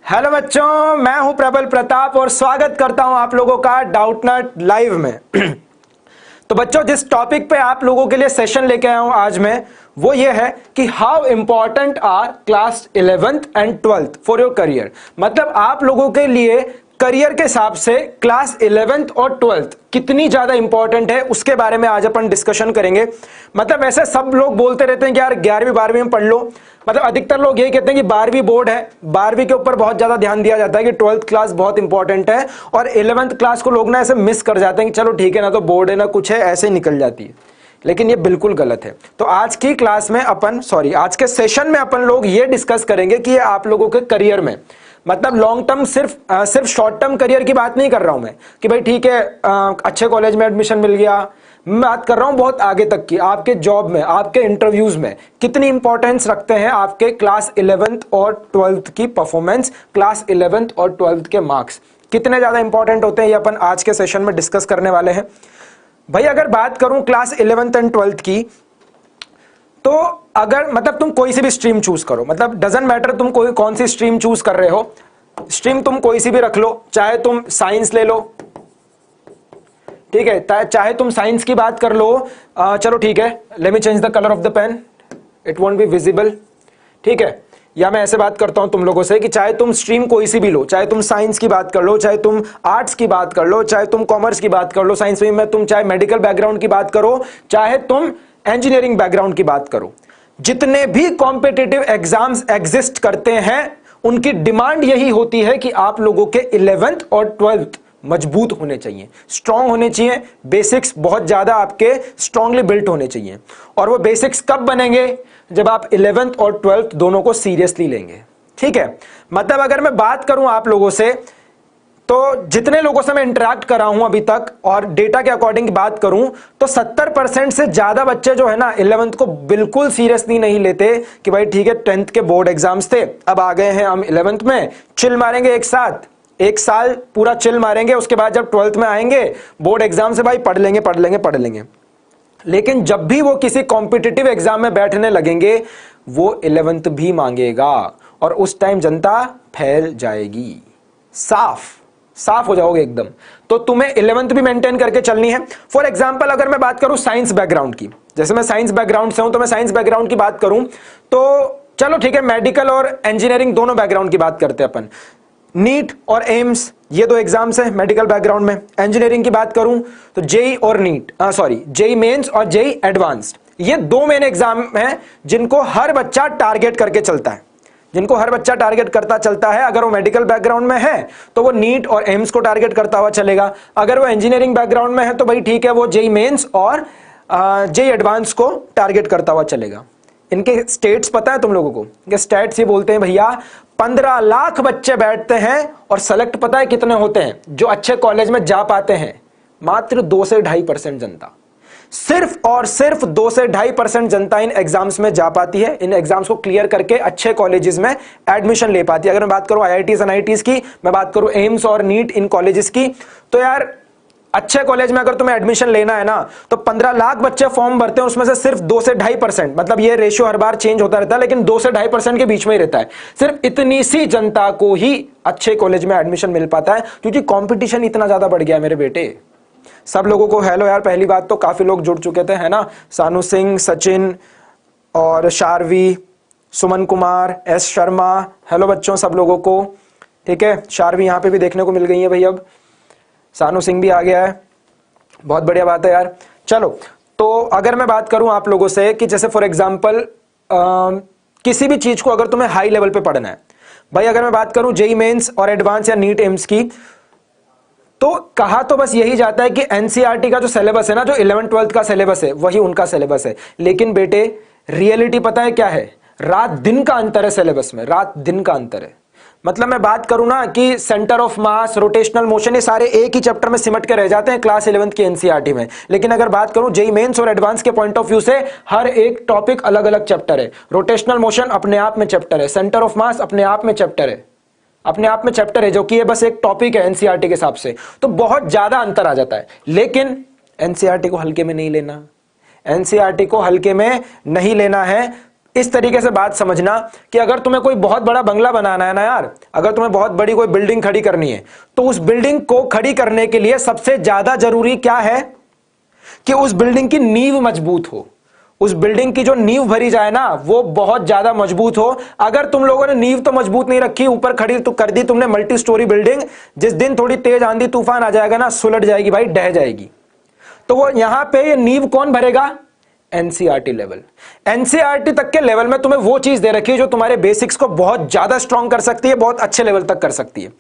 Hello बच्चों, मैं हूं प्रबल प्रताप और स्वागत करता हूं आप लोगों का डाउटनट लाइव में। तो बच्चों, जिस टॉपिक पे आप लोगों के लिए सेशन लेके आया हूं आज मैं, वो ये है कि how important are class 11th and 12th for your career. मतलब आप लोगों के लिए करियर के हिसाब से क्लास 11th और 12th कितनी ज्यादा इंपॉर्टेंट है, उसके बारे में आज अपन डिस्कशन करेंगे। मतलब वैसे सब लोग बोलते रहते हैं कि यार 11वीं 12वीं में पढ़ लो। मतलब अधिकतर लोग यही कहते हैं कि 12वीं बोर्ड है, 12वीं के ऊपर बहुत ज्यादा ध्यान दिया जाता है कि 12th क्लास बहुत इंपॉर्टेंट है, और 11th क्लास को लोग ना ऐसे मिस कर जाते हैं कि चलो ठीक है ना, तो बोर्ड है ना कुछ है, ऐसे ही निकल जाती है। लेकिन ये बिल्कुल गलत है। तो आज की क्लास में आज के सेशन में अपन लोग ये डिस्कस करेंगे कि ये आप लोगों के करियर में, मतलब लॉन्ग टर्म, सिर्फ शॉर्ट टर्म करियर की बात नहीं कर रहा हूं मैं कि भाई ठीक है अच्छे कॉलेज में एडमिशन मिल गया। मैं बात कर रहा हूं बहुत आगे तक की, आपके जॉब में, आपके इंटरव्यूज में कितनी इंपॉर्टेंस रखते हैं आपके क्लास 11th और 12th की परफॉर्मेंस, क्लास 11th और 12th के मार्क्स कितने ज्यादा इंपॉर्टेंट होते हैं, ये अपन आज के सेशन में डिस्कस करने वाले हैं। भाई अगर बात करूं क्लास 11th एंड 12th की, तो अगर मतलब तुम कोई सी भी स्ट्रीम चूज करो, मतलब डजंट मैटर तुम कौन सी स्ट्रीम चूज कर रहे हो, स्ट्रीम तुम कोई सी भी रख लो, चाहे तुम साइंस ले लो, ठीक है, चाहे तुम साइंस की बात कर लो। चलो ठीक है, let me change the colour of the pen, it won't be visible, ठीक है। या मैं ऐसे बात करता हूं तुम लोगों से कि चाहे तुम स्ट्रीम कोई सी भी लो, चाहे तुम साइंस की बात कर लो, चाहे तुम आर्ट्स की बात कर लो, चाहे तुम कॉमर्स की बात कर लो साइंस में, तुम चाहे मेडिकल बैकग्राउंड की बात करो, चाहे तुम इंजीनियरिंग बैकग्राउंड की बात करो, जितने भी कॉम्पिटिटिव एग्जाम्स एग्जिस्ट करते हैं उनकी डिमांड यही होती है कि आप लोगों के 11th और 12th मजबूत होने चाहिए, स्ट्रांग होने चाहिए, बेसिक्स बहुत ज्यादा आपके स्ट्रांगली बिल्ट होने चाहिए। और वो बेसिक्स कब बनेंगे? जब आप 11th और 12th दोनों को सीरियसली लेंगे, ठीक है। मतलब अगर मैं बात करूं आप लोगों से, तो जितने लोगों से मैं इंटरेक्ट कर रहा हूं अभी तक और डेटा के अकॉर्डिंग बात करूं, तो 70% से ज्यादा बच्चे जो है ना 11th को बिल्कुल सीरियसली नहीं लेते कि भाई ठीक है 10th के बोर्ड एग्जाम्स थे, अब आ गए हैं हम 11th में, चिल मारेंगे एक साथ, एक साल पूरा चिल मारेंगे, उसके बाद जब 12th में आएंगे बोर्ड एग्जाम से भाई पढ़ लेंगे। लेकिन जब भी वो किसी कॉम्पिटिटिव एग्जाम में बैठने लगेंगे, वो 11th भी मांगेगा और उस टाइम जनता फैल जाएगी, साफ हो जाओगे एकदम। तो तुम्हें 11th भी मेंटेन करके चलनी है। फॉर एग्जांपल अगर मैं बात करूं साइंस बैकग्राउंड की, जैसे मैं साइंस बैकग्राउंड से हूं, तो मैं साइंस बैकग्राउंड की बात करूं तो चलो ठीक है, मेडिकल और इंजीनियरिंग दोनों बैकग्राउंड की बात करते हैं अपन। नीट और एम्स ये दो एग्जाम्स हैं मेडिकल बैकग्राउंड में। इंजीनियरिंग की बात करूं तो जेई और जेई मेंस और जेई एडवांस्ड, ये दो मेन एग्जाम हैं जिनको हर बच्चा टारगेट करके चलता है, चलता है। अगर वो मेडिकल बैकग्राउंड में है तो वो नीट और एम्स को टारगेट करता हुआ चलेगा, अगर वो इंजीनियरिंग बैकग्राउंड में है तो भाई ठीक है, वो जेई मेंस और जेई एडवांस को टारगेट करता हुआ चलेगा। इनके स्टेट्स पता है तुम लोगों को? इनके स्टेट्स ये बोलते हैं भैया 15 लाख बच्चे बैठते हैं और सेलेक्ट पता है कितने होते हैं जो अच्छे कॉलेज में जा पाते हैं? मात्र 2 से 2.5% जनता, सिर्फ और सिर्फ 2 से 2.5% जनता इन एग्जाम्स में जा पाती है, इन एग्जाम्स को क्लियर करके अच्छे कॉलेजेस में एडमिशन ले पाती है। अगर मैं बात करूं आईआईटीज एनआईटीज की, मैं बात करूं एम्स और नीट इन कॉलेजेस की, तो यार अच्छे कॉलेज में अगर तुम्हें एडमिशन लेना है ना, तो 15 लाख बच्चे फॉर्म भरते हैं, उसमें से सिर्फ 2 से 2.5%, मतलब ये रेशियो हर बार चेंज होता रहता है लेकिन 2 से 2.5% के बीच में ही रहता है। सिर्फ इतनी सी जनता को ही अच्छे कॉलेज में एडमिशन मिल पाता है, क्योंकि कंपटीशन इतना ज्यादा बढ़ गया है मेरे बेटे। सब लोगों को हेलो यार, पहली बात तो काफी लोग जुड़ चुके थे, है ना, सानू सिंह, सचिन और शारवी, सुमन कुमार, एस शर्मा, हेलो बच्चों सब लोगों को, ठीक है। शारवी यहाँ पे भी देखने को मिल गई है भाई, अब सानू सिंह भी आ गया है, बहुत बढ़िया बात है यार। चलो, तो अगर मैं बात करूं आप लोगों से कि जैसे फॉर एग्जांपल किसी भी चीज को अगर तुम्हें हाई लेवल पे पढ़ना है, भाई अगर मैं बात करूं जेई मेंस और एडवांस या नीट एम्स की, तो कहा तो बस यही जाता है कि एनसीईआरटी का जो सिलेबस है ना, जो 11th 12th का सिलेबस है वही उनका सिलेबस है। लेकिन बेटे रियलिटी पता है क्या है? रात दिन का अंतर है सिलेबस में, रात दिन का अंतर है। मतलब मैं बात करूं ना कि centre of mass, rotational motion, ये सारे एक ही चैप्टर में सिमट के रह जाते हैं क्लास 11th की एनसीईआरटी में। लेकिन अगर बात करूं जेई मेंस और एडवांस के पॉइंट ऑफ व्यू से, हर एक टॉपिक अलग अलग चैप्टर है। रोटेशनल मोशन अपने आप में चैप्टर है, सेंटर ऑफ मास अपने आप में चैप्टर है, जो कि ये बस एक टॉपिक है एनसीईआरटी के हिसाब से। तो बहुत ज्यादा अंतर आ जाता है। लेकिन एनसीईआरटी को हल्के में नहीं लेना, एनसीईआरटी को हल्के में नहीं लेना है। इस तरीके से बात समझना कि अगर तुम्हें कोई बहुत बड़ा बंगला बनाना है ना यार, अगर तुम्हें बहुत बड़ी कोई बिल्डिंग खड़ी करनी है, तो उस बिल्डिंग को खड़ी करने के लिए सबसे ज्यादा जरूरी क्या है कि उस बिल्डिंग की नींव मजबूत हो। उस बिल्डिंग की जो नींव भरी जाए ना वो बहुत ज्यादा मजबूत हो। अगर तुम लोगों ने नींव तो मजबूत नहीं रखी, ऊपर खड़ी तो कर दी तुमने मल्टी स्टोरी बिल्डिंग, जिस दिन थोड़ी तेज आंधी तूफान आ जाएगा ना सुलट जाएगी भाई, ढह जाएगी। तो वो यहां पे ये नींव कौन भरेगा? NCERT level. एनसीईआरटी तक के लेवल में तुम्हें वो चीज दे रखी है जो तुम्हारे बेसिक्स को बहुत ज्यादा स्ट्रांग कर सकती है, बहुत अच्छे लेवल तक कर सकती है।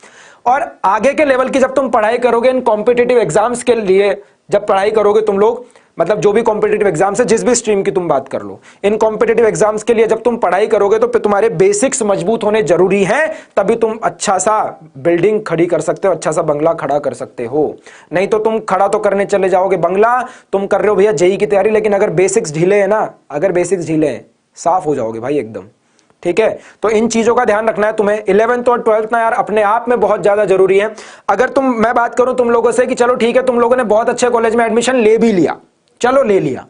और आगे के लेवल की जब तुम पढ़ाई करोगे इन कॉम्पिटिटिव एग्जाम्स के लिए, जब पढ़ाई करोगे तुम लोग, मतलब जो भी कॉम्पिटिटिव एग्जाम्स है, जिस भी स्ट्रीम की तुम बात कर लो, इन कॉम्पिटिटिव एग्जाम्स के लिए जब तुम पढ़ाई करोगे तो तुम्हारे बेसिक्स मजबूत होने जरूरी हैं, तभी तुम अच्छा सा बिल्डिंग खड़ी कर सकते हो, अच्छा सा बंगला खड़ा कर सकते हो। नहीं तो तुम खड़ा तो करने चले जाओगे बंगला, तुम कर रहे हो भैया जेई की तैयारी, लेकिन अगर बेसिक्स ढीले है ना, अगर बेसिक्स ढीले हैं, साफ हो जाओगे भाई एकदम। ठीक है, तो इन चीजों का ध्यान रखना है तुम्हें। 11th और 12th ना यार अपने आप में बहुत ज्यादा जरूरी है। अगर मैं बात करूं तुम लोगों से कि चलो ठीक है तुम लोगों ने बहुत अच्छे कॉलेज में एडमिशन ले भी लिया, चलो ले लिया,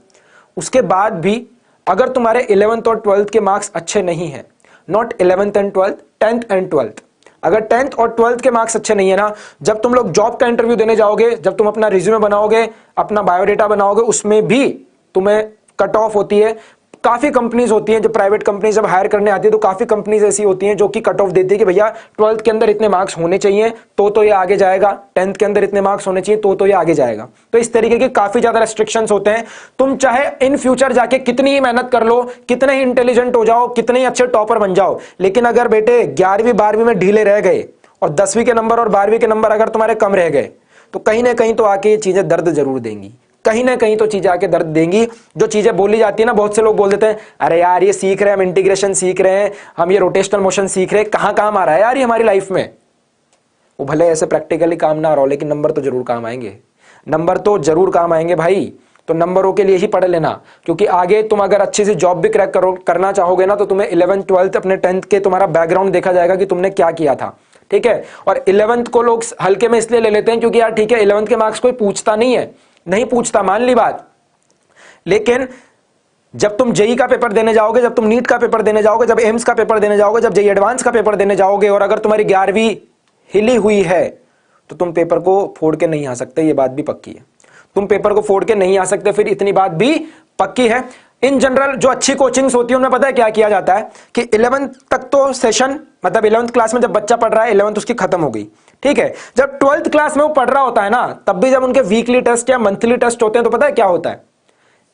उसके बाद भी अगर तुम्हारे 11th और 12th के मार्क्स अच्छे नहीं है, not 11th and 12th, 10th and 12th, अगर 10th और 12th के मार्क्स अच्छे नहीं है ना, जब तुम लोग जॉब का इंटरव्यू देने जाओगे, जब तुम अपना रिज्यूमे बनाओगे, अपना बायोडेटा बनाओगे, उसमें भी तुम्हें कट ऑफ होती है। काफी कंपनीज होती हैं, जो प्राइवेट कंपनीज जब हायर करने आती है तो काफी कंपनीज ऐसी होती हैं जो कि कट ऑफ देती है कि भैया 12th के अंदर इतने मार्क्स होने चाहिए तो ये आगे जाएगा, 10th के अंदर इतने मार्क्स होने चाहिए तो ये आगे जाएगा। तो इस तरीके के काफी ज्यादा रेस्ट्रिक्शंस होते हैं। तुम चाहे इन फ्यूचर जाके कितनी ही मेहनत कर लो, कितने ही इंटेलिजेंट हो जाओ, कितने ही अच्छे टॉपर बन जाओ, लेकिन अगर बेटे 11वीं 12वीं में ढीले रह गए और 10वीं के नंबर और 12वीं के नंबर अगर तुम्हारे कम रह गए, तो कहीं ना कहीं तो आके ये चीजें दर्द जरूर देंगी, कहीं ना कहीं तो चीजें आके दर्द देंगी। जो चीजें बोली जाती है ना, बहुत से लोग बोल देते हैं अरे यार ये सीख रहे हैं, हम इंटीग्रेशन सीख रहे हैं, हम ये रोटेशनल मोशन सीख रहे हैं, कहां काम आ रहा है यार ये हमारी लाइफ में। वो भले ऐसे प्रैक्टिकली काम ना आ रहा हो, लेकिन नंबर तो जरूर काम आएंगे, नंबर तो जरूर काम आएंगे भाई। तो नंबरों के लिए ही पढ़ लेना, क्योंकि आगे तुम अगर अच्छे से जॉब भी क्रैक करना चाहोगे ना, तो तुम्हें 11th 12th अपने 10th के तुम्हारा बैकग्राउंड देखा जाएगा कि तुमने क्या किया था। ठीक है, और 11th को लोग हल्के में इसलिए ले लेते हैं क्योंकि यार ठीक है 11th के मार्क्स कोई पूछता नहीं है, नहीं पूछता, मान ली बात, लेकिन जब तुम जेई का पेपर देने जाओगे, जब तुम नीट का पेपर देने जाओगे, जब एम्स का पेपर देने जाओगे, जब जेई एडवांस का पेपर देने जाओगे, और अगर तुम्हारी 11वीं हिली हुई है तो तुम पेपर को फोड़ के नहीं आ सकते, ये बात भी पक्की है। तुम पेपर को फोड़ के नहीं आ सकते, फिर इतनी बात भी पक्की है। इन जनरल जो अच्छी कोचिंग्स होती है उनमें पता है क्या किया जाता है कि 11th तक तो सेशन, मतलब 11th क्लास में जब बच्चा पढ़ रहा है 11th उसकी खत्म हो गई, ठीक है। जब 12th क्लास में वो पढ़ रहा होता है ना, तब भी जब उनके वीकली टेस्ट या मंथली टेस्ट होते हैं तो पता है क्या होता है,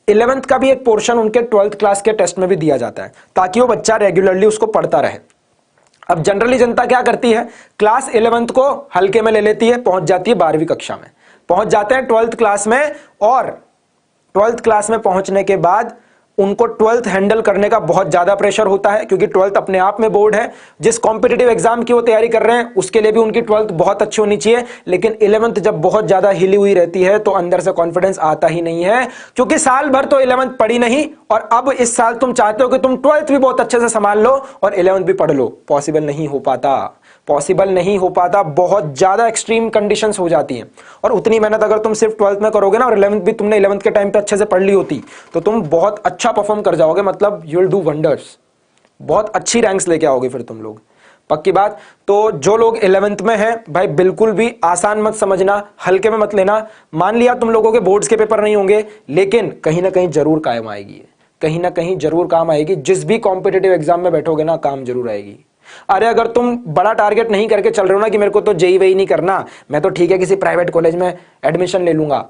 11th का भी एक पोर्शन उनके 12th क्लास के टेस्ट में भी दिया जाता है, ताकि वो बच्चा रेगुलरली उसको पढ़ता रहे। अब जनरली जनता क्या करती है, क्लास 11th को हल्के में ले लेती है, पहुंच जाती है 12वीं कक्षा में, पहुंच जाते हैं 12th क्लास में, और 12th क्लास में पहुंचने के बाद उनको 12th हैंडल करने का बहुत ज्यादा प्रेशर होता है, क्योंकि 12th अपने आप में बोर्ड है। जिस कॉम्पिटिटिव एग्जाम की वो तैयारी कर रहे हैं उसके लिए भी उनकी 12th बहुत अच्छी होनी चाहिए, लेकिन 11th जब बहुत ज्यादा हिली हुई रहती है तो अंदर से कॉन्फिडेंस आता ही नहीं है, क्योंकि साल भर तो 11th पढ़ी नहीं, और अब इस साल तुम चाहते हो कि तुम 12th भी बहुत अच्छे से संभाल लो और 11th भी पढ़ लो। पॉसिबल नहीं हो पाता, पॉसिबल नहीं हो पाता, बहुत ज्यादा एक्सट्रीम कंडीशंस हो जाती हैं। और उतनी मेहनत अगर तुम सिर्फ 12th में करोगे ना, और 11th भी तुमने 11th के टाइम पे अच्छे से पढ़ ली होती, तो तुम बहुत अच्छा परफॉर्म कर जाओगे, मतलब यू विल डू वंडर्स, बहुत अच्छी रैंक्स लेके आओगे फिर तुम लोग, पक्की बात। तो जो लोग 11th में हैं भाई, बिल्कुल भी आसान मत समझना, हल्के में मत लेना। मान लिया तुम लोगों के बोर्ड्स के पेपर नहीं होंगे, लेकिन कहीं ना कहीं जरूर काम आएगी, कहीं ना कहीं जरूर काम आएगी। जिस भी कॉम्पिटिटिव एग्जाम में बैठोगे ना, काम जरूर आएगी। अरे अगर तुम बड़ा टारगेट नहीं करके चल रहे हो ना कि मेरे को तो जेई वेई नहीं करना, मैं तो ठीक है किसी प्राइवेट कॉलेज में एडमिशन ले लूंगा,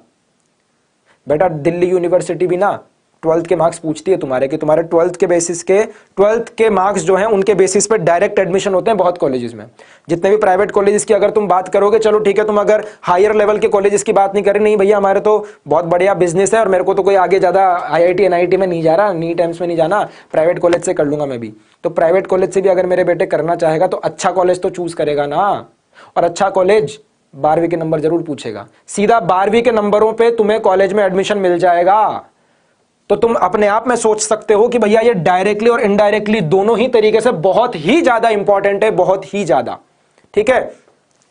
बेटा दिल्ली यूनिवर्सिटी भी ना 12th के मार्क्स पूछती है तुम्हारे, कि तुम्हारे 12th के बेसिस के 12th के मार्क्स जो हैं उनके बेसिस पे डायरेक्ट एडमिशन होते हैं बहुत कॉलेजेस में। जितने भी प्राइवेट कॉलेजेस की अगर तुम बात करोगे, चलो ठीक है तुम अगर हायर लेवल के कॉलेजेस की बात नहीं कर रहे, नहीं भैया हमारे तो बहुत बढ़िया बिजनेस है और मेरे को तो कोई आगे ज्यादा IIT NIT में नहीं जा रहा, नीट एम्स में नहीं जाना, प्राइवेट कॉलेज से कर लूंगा मैं भी। तो प्राइवेट कॉलेज से भी अगर मेरे बेटे करना चाहेगा तो अच्छा कॉलेज तो चूज करेगा ना, और अच्छा कॉलेज 12वीं के नंबर जरूर पूछेगा, सीधा 12वीं के नंबरों पे तुम्हें कॉलेज में एडमिशन मिल जाएगा। तो तुम अपने आप में सोच सकते हो कि भैया ये डायरेक्टली और इनडायरेक्टली दोनों ही तरीके से बहुत ही ज्यादा इंपॉर्टेंट है, बहुत ही ज्यादा, ठीक है।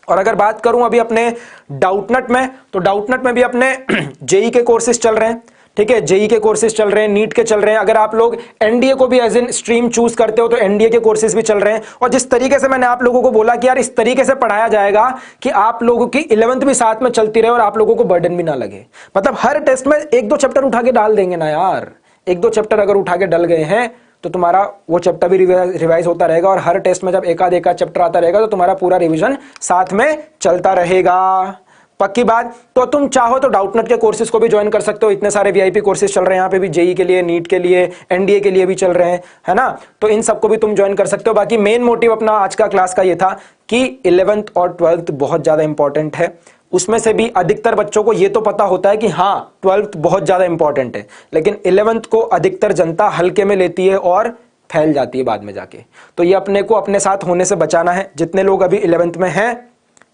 और अगर बात करूं अभी अपने डाउटनट में, तो डाउटनट में भी अपने जेई के कोर्सेज चल रहे हैं। ठीक है, जेई के कोर्सेज चल रहे हैं, नीट के चल रहे हैं, अगर आप लोग एनडीए को भी एज एन स्ट्रीम चूज करते हो तो एनडीए के कोर्सेज भी चल रहे हैं। और जिस तरीके से मैंने आप लोगों को बोला कि यार इस तरीके से पढ़ाया जाएगा कि आप लोगों की 11th भी साथ में चलती रहे और आप लोगों को बर्डन भी ना लगे। मतलब हर टेस्ट में एक दो चैप्टर उठा के डाल देंगे ना यार, एक दो चैप्टर अगर उठा के डल गए हैं तो तुम्हारा वो चैप्टर भी रिवाइज होता रहेगा और हर टेस्ट में जब एक आध चैप्टर आता रहेगा तो तुम्हारा पूरा रिवीजन साथ में चलता रहेगा। पक्की बात। तो तुम चाहो तो डाउटनेट के कोर्सेज को भी ज्वाइन कर सकते हो, इतने सारे वीआईपी कोर्सेज चल रहे हैं यहाँ पे भी, जेई के लिए, नीट के लिए, एनडीए के लिए भी चल रहे हैं, है ना। तो इन सबको भी तुम ज्वाइन कर सकते हो। बाकी मेन मोटिव अपना आज का क्लास का ये था कि 11th और 12th बहुत ज्यादा इंपॉर्टेंट है। उसमें से भी अधिकतर बच्चों को ये तो पता होता है कि हाँ 12th बहुत ज्यादा इंपॉर्टेंट है, लेकिन 11th को अधिकतर जनता हल्के में लेती है और फैल जाती है बाद में जाके। तो ये अपने को अपने साथ होने से बचाना है। जितने लोग अभी 11th में हैं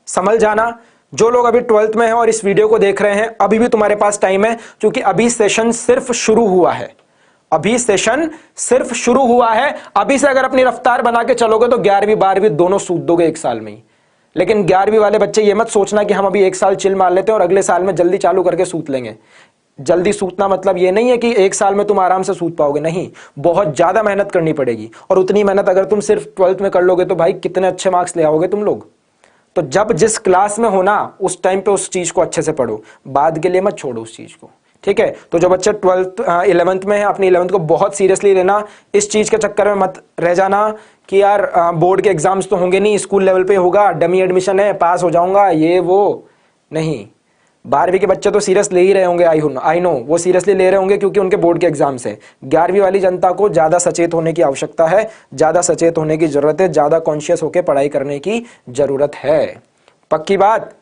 समझ जाना, जो लोग अभी 12th में हैं और इस वीडियो को देख रहे हैं अभी भी तुम्हारे पास टाइम है, क्योंकि अभी सेशन सिर्फ शुरू हुआ है। अभी सेशन सिर्फ शुरू हुआ है। अभी से अगर अपनी रफ्तार बना के चलोगे तो 11वीं 12वीं दोनों सूद दोगे एक साल में ही। लेकिन 11वीं वाले बच्चे ये मत सोचना कि हम अभी एक साल चिल मार लेते हैं और अगले साल में जल्दी चालू करके सूत लेंगे। जल्दी सूतना मतलब ये नहीं है कि एक साल में तुम आराम से सूत पाओगे, नहीं, बहुत ज्यादा मेहनत करनी पड़ेगी। और उतनी मेहनत अगर तुम सिर्फ 12th में कर लोगे तो भाई कितने अच्छे मार्क्स ले आओगे तुम लोग। तो जब जिस क्लास में हो ना उस टाइम पे उस चीज को अच्छे से पढ़ो, बाद के लिए मत छोड़ो उस चीज को, ठीक है। तो जो बच्चे 11th में है अपनी 11th को बहुत सीरियसली लेना, इस चीज के चक्कर में मत रह जाना कि यार बोर्ड के एग्जाम्स तो होंगे नहीं, स्कूल लेवल पे होगा, डमी एडमिशन है, पास हो जाऊंगा, ये वो नहीं। 12वीं के बच्चे तो सीरियस ले ही रहे होंगे, आई नो वो सीरियसली ले रहे होंगे क्योंकि उनके बोर्ड के एग्जाम्स है। 11वीं वाली जनता को ज्यादा सचेत होने की आवश्यकता है, ज्यादा सचेत होने की जरूरत है, ज्यादा कॉन्शियस होकर पढ़ाई करने की जरूरत है। पक्की बात।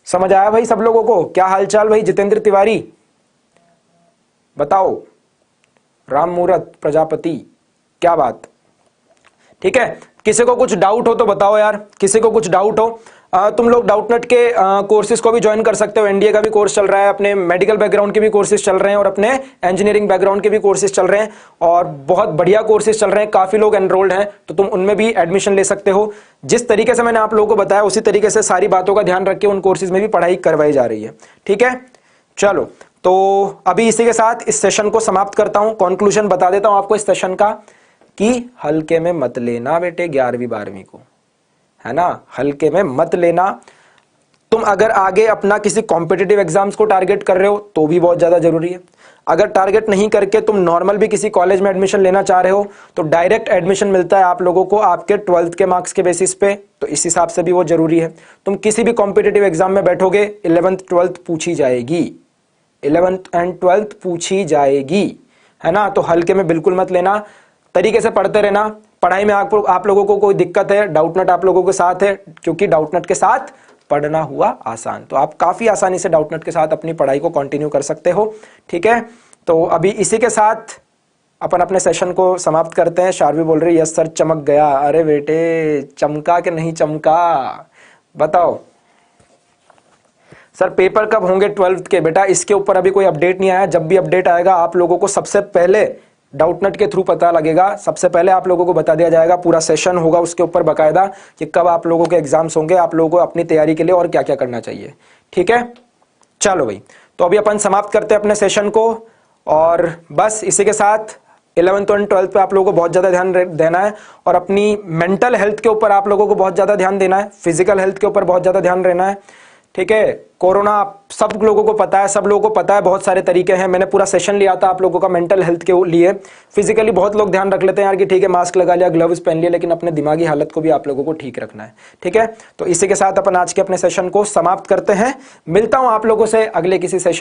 समझ आया भाई सब लोगों को? क्या हालचाल भाई जितेंद्र तिवारी, बताओ। राम मूरत प्रजापति, क्या बात, ठीक है। किसी को कुछ डाउट हो तो बताओ यार, किसी को कुछ डाउट हो। तुम लोग डाउटनेट के कोर्सेज को भी ज्वाइन कर सकते हो। एनडीए का भी कोर्स चल रहा है, अपने मेडिकल बैकग्राउंड के भी कोर्सेज चल रहे हैं और अपने इंजीनियरिंग बैकग्राउंड के भी कोर्सेज चल रहे हैं और बहुत बढ़िया कोर्सेज चल रहे हैं, काफी लोग एनरोल्ड हैं, तो तुम उनमें भी एडमिशन ले सकते हो। जिस तरीके से मैंने आप लोगों को बताया उसी तरीके से सारी बातों का ध्यान रख के उन कोर्सेज में भी पढ़ाई करवाई जा रही है, ठीक है। चलो, तो अभी इसी के साथ इस सेशन को समाप्त करता हूं। कंक्लूजन बता देता हूं आपको इस सेशन का कि हल्के में मत लेना बेटे 11वीं 12वीं को, है ना, हल्के में मत लेना। तुम अगर आगे अपना किसी कॉम्पिटिटिव एग्जाम्स को टारगेट कर रहे हो तो भी बहुत ज्यादा जरूरी है। अगर टारगेट नहीं करके तुम नॉर्मल भी किसी कॉलेज में एडमिशन लेना चाह रहे हो तो डायरेक्ट एडमिशन मिलता है आप लोगों को आपके 12th के मार्क्स के बेसिस पे, तो इस हिसाब से भी वो जरूरी है। तुम किसी भी कॉम्पिटिटिव एग्जाम में बैठोगे 11th 12th पूछी जाएगी, 11th एंड 12th पूछी जाएगी, है ना। तो हल्के में बिल्कुल मत लेना, तरीके से पढ़ते रहना। पढ़ाई में आप लोगों को कोई दिक्कत है, डाउटनेट आप लोगों के साथ है, क्योंकि डाउटनेट के साथ पढ़ना हुआ आसान। तो आप काफी आसानी से डाउटनेट के साथ अपनी पढ़ाई को कंटिन्यू कर सकते हो, ठीक है। तो अभी इसी के साथ अपन अपने सेशन को समाप्त करते हैं। शारवी बोल रही है यस सर चमक गया। अरे बेटे चमका कि नहीं चमका, बताओ। सर पेपर कब होंगे 12th के? बेटा इसके ऊपर अभी कोई अपडेट नहीं आया, जब भी अपडेट आएगा आप लोगों को सबसे पहले डाउटनेट के थ्रू पता लगेगा, सबसे पहले आप लोगों को बता दिया जाएगा। पूरा सेशन होगा उसके ऊपर बकायदा कि कब आप लोगों के एग्जाम्स होंगे, आप लोगों को अपनी तैयारी के लिए और क्या क्या करना चाहिए, ठीक है। चलो भाई, तो अभी अपन समाप्त करते हैं अपने सेशन को और बस इसी के साथ 11th और 12th पे आप लोगों को बहुत ज्यादा ध्यान देना है और अपनी मेंटल हेल्थ के ऊपर आप लोगों को बहुत ज्यादा ध्यान देना है, फिजिकल हेल्थ के ऊपर बहुत ज्यादा ध्यान रहना है, ठीक है। कोरोना सब लोगों को पता है, सब लोगों को पता है, बहुत सारे तरीके हैं। मैंने पूरा सेशन लिया था आप लोगों का मेंटल हेल्थ के लिए। फिजिकली बहुत लोग ध्यान रख लेते हैं यार कि ठीक है मास्क लगा लिया, ग्लव्स पहन लिया, लेकिन अपने दिमागी हालत को भी आप लोगों को ठीक रखना है, ठीक है। तो इसी के साथ अपन आज के अपने सेशन को समाप्त करते हैं। मिलता हूं आप लोगों से अगले किसी सेशन